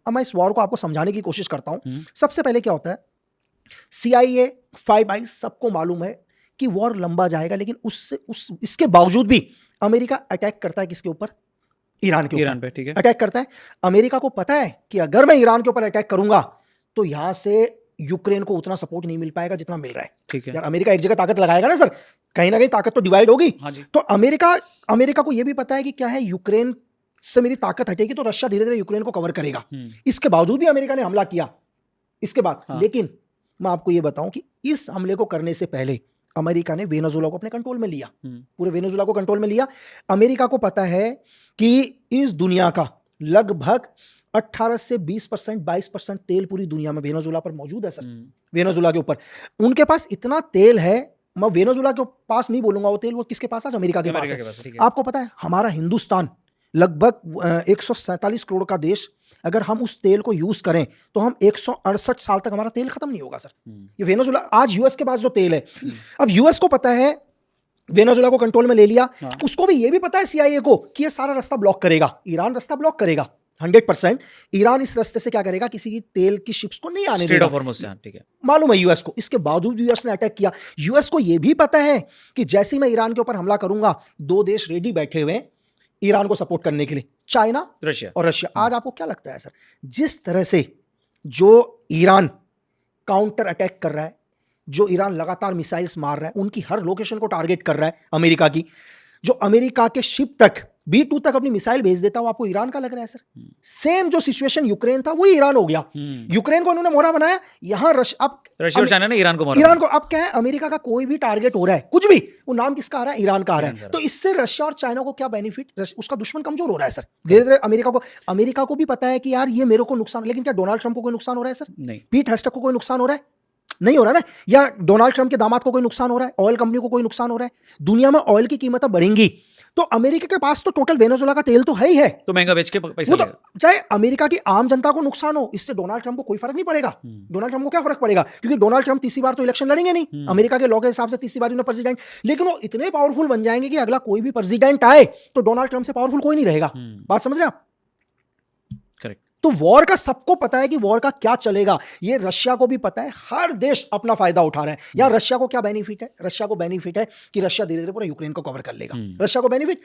अब मैं इस वॉर को आपको समझाने की कोशिश करता हूं। सबसे पहले क्या होता है, CIA, फाइव आइज सबको मालूम है कि वॉर लंबा जाएगा, लेकिन इसके बावजूद भी अमेरिका अटैक करता है किसके ऊपर? ईरान के ईरान ऊपर पे, ठीक है। अटैक करता है। अमेरिका को पता है कि अगर मैं ईरान के ऊपर अटैक करूंगा तो यहां से यूक्रेन को उतना सपोर्ट नहीं मिल पाएगा जितना मिल रहा है। ठीक है। यार अमेरिका एक जगह ताकत लगाएगा ना सर, कहीं ना कहीं ताकत तो डिवाइड होगी। हाँ जी। तो अमेरिका को यह भी पता है कि क्या है, यूक्रेन से मेरी ताकत हटेगी तो रशिया धीरे धीरे यूक्रेन को कवर करेगा। इसके बावजूद भी अमेरिका ने हमला किया इसके बाद। हाँ। लेकिन मैं आपको यह बताऊं कि इस हमले को करने से पहले अमेरिका ने वेनेजुएला को अपने कंट्रोल में लिया, पूरे वेनेजुएला को कंट्रोल में लिया। अमेरिका को पता है कि इस दुनिया का लगभग 18 से 20%, 22% तेल पूरी दुनिया में वेनेजुएला पर मौजूद है सर। वेनेजुएला के ऊपर उनके पास इतना तेल है, मैं वेनेजुएला के पास नहीं बोलूंगा वो तेल, वो किसके पास है? अमेरिका के पास है। आपको पता है हमारा हिंदुस्तान लगभग 147 करोड़ का देश, अगर हम उस तेल को यूज करें तो हम 168 साल तक हमारा तेल खत्म नहीं होगा सर। ये वेनेजुएला आज यूएस के पास जो तेल है, अब यूएस को पता है वेनेजुएला को कंट्रोल में ले लिया। हाँ। उसको भी ये भी पता है CIA को कि ये सारा रास्ता ब्लॉक करेगा, ईरान रास्ता ब्लॉक करेगा 100%। ईरान इस रास्ते से क्या करेगा, किसी की तेल की शिप्स को नहीं आने देगा। ठीक है, मालूम है यूएस को। इसके बावजूद यूएस ने अटैक किया। यूएस को यह भी पता है कि जैसे ही मैं ईरान के ऊपर हमला करूंगा, दो देश रेडी बैठे हुए ईरान को सपोर्ट करने के लिए, चाइना और रशिया। आज आपको क्या लगता है सर, जिस तरह से जो ईरान काउंटर अटैक कर रहा है, जो ईरान लगातार मिसाइल्स मार रहा है, उनकी हर लोकेशन को टारगेट कर रहा है अमेरिका की, जो अमेरिका के शिप तक B-2 तक अपनी मिसाइल भेज देता, वो आपको ईरान का लग रहा है सर? सेम जो सिचुएशन यूक्रेन था वही ईरान हो गया। यूक्रेन को इन्होंने मोहरा बनाया, यहां रशिया और चाइना ने ईरान को अब क्या है, अमेरिका का कोई भी टारगेट हो रहा है, कुछ भी, वो नाम किसका आ रहा है? ईरान का आ रहा है। तो इससे रशिया और चाइना को क्या बेनिफिट? उसका दुश्मन कमजोर हो रहा है सर धीरे धीरे। अमेरिका को भी पता है कि यार ये मेरे को नुकसान, लेकिन क्या डोनाल्ड ट्रंप को कोई नुकसान हो रहा है सर? नहीं। पीट हेगसेट को कोई नुकसान हो रहा है? नहीं हो रहा ना। या डोनाल्ड ट्रंप के दामाद को कोई नुकसान हो रहा है? ऑयल कंपनी को कोई नुकसान हो रहा है? दुनिया में ऑयल की कीमतें बढ़ेंगी तो अमेरिका के पास तो टोटल वेनेजुएला का तेल तो है ही है, तो महंगा बेच के पैसा तो, चाहे अमेरिका की आम जनता को नुकसान हो, इससे डोनाल्ड ट्रंप को कोई फर्क नहीं पड़ेगा। डोनाल्ड ट्रंप को क्या फर्क पड़ेगा, क्योंकि डोनाल्ड ट्रंप तीसरी बार तो इलेक्शन लड़ेंगे नहीं। अमेरिका के लॉ के हिसाब से तीसरी बार उन्हें प्रेसिडेंट, लेकिन वो इतने पावरफुल बन जाएंगे कि अगला कोई भी प्रेसिडेंट आए तो डोनाल्ड ट्रंप से पावरफुल कोई नहीं रहेगा। बात समझ रहे आप? करेक्ट। तो वॉर का सबको पता है कि वॉर का क्या चलेगा, ये रशिया को भी पता है। हर देश अपना फायदा उठा रहा है। या रशिया को क्या बेनिफिट है? रशिया को बेनिफिट है कि रशिया धीरे धीरे पूरा यूक्रेन को कवर कर लेगा। रशिया को बेनिफिट